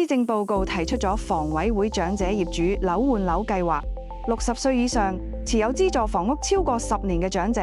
施政報告提出咗房委會長者業主樓換樓計劃，60歲以上持有資助房屋超過10年嘅長者，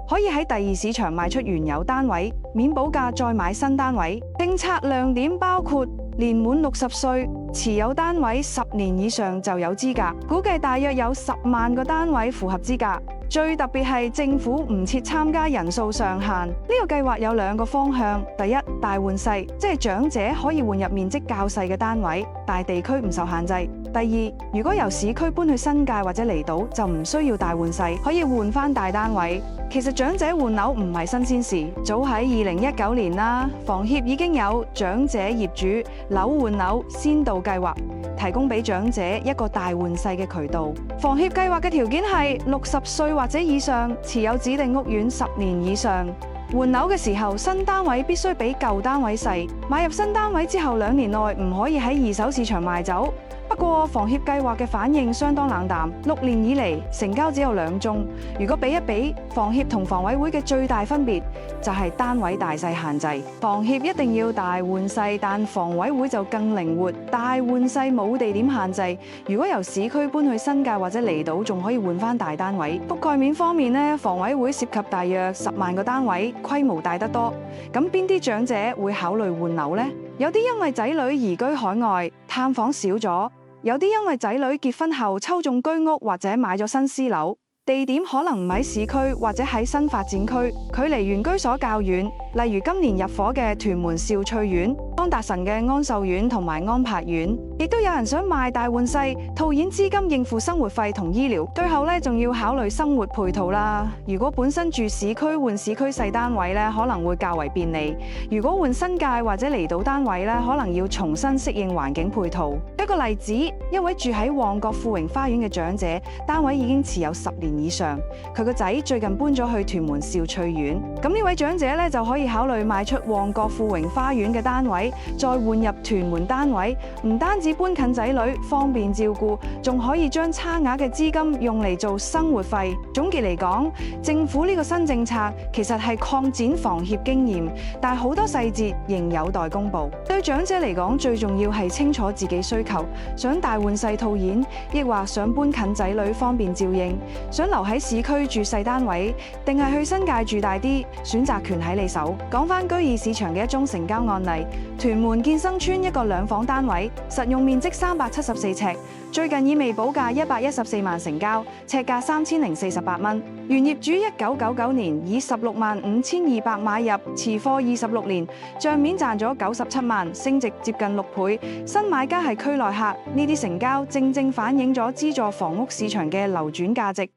可以喺第二市場賣出原有單位，免補價再買新單位。政策亮點包括年滿60歲持有單位10年以上就有資格，估計大約有10萬個單位符合資格。最特別係政府唔設參加人數上限。呢個計劃有2個方向：第一，大換細，即係長者可以換入面積較細嘅單位，但地區唔受限制；第二，如果由市區搬去新界或者離島，就唔需要大換細，可以換返大單位。其實長者換樓唔係新鮮事，早喺2019年啦，房協已經有長者業主樓換樓先導計劃，提供俾長者一個大換細嘅渠道。房協計劃嘅條件係60歲或者以上，持有指定屋苑10年以上。換樓嘅時候，新單位必須比舊單位細。買入新單位之後2年內唔可以喺二手市場賣走。不過房協計劃嘅反應相當冷淡，6年以嚟成交只有2宗。如果比一比房協同房委會嘅最大分別，就係單位大細限制。房協一定要大換細，但房委會就更靈活，大換細冇地點限制。如果由市區搬去新界或者離島，仲可以換返大單位。覆蓋面方面呢，房委會涉及大約10萬個單位，規模大得多。咁邊啲長者會考慮換樓呢？有啲因為仔女移居海外，探訪少咗；有啲因為仔女結婚後抽中居屋或者買咗新私樓，地點可能唔喺市區或者喺新發展區，距離原居所較遠。例如今年入伙嘅屯門兆翠苑、安達臣嘅安秀苑同埋安柏苑。亦都有人想賣大換細，套現資金應付生活費同醫療。最後咧，仲要考慮生活配套啦。如果本身住市區換市區細單位咧，可能會較為便利；如果換新界或者離島單位咧，可能要重新適應環境配套。一個例子，一位住喺旺角富榮花園嘅長者，單位已經持有10年以上，佢個仔最近搬咗去屯門兆翠苑。咁呢位長者咧就可以考慮賣出旺角富榮花園嘅單位，再換入屯門單位，唔單止搬近仔女方便照顧，仲可以將差額嘅資金用嚟做生活費。總結嚟講，政府呢個新政策其實係擴展房協經驗，但好多細節仍有待公布。對長者嚟講，最重要係清楚自己需求，想大換細套現，抑或想搬近仔女方便照應，想留喺市區住細單位，定係去新界住大啲，選擇權喺你手。講返居二市場嘅一宗成交案例，屯門建生邨一個2房單位，實用面積374尺，最近以未補價114萬成交，尺價3048蚊。原業主1999年以165200買入，持貨26年，帳面賺咗97萬，升值接近6倍。新買家係區內客，呢啲成交正正反映咗資助房屋市場嘅流轉價值。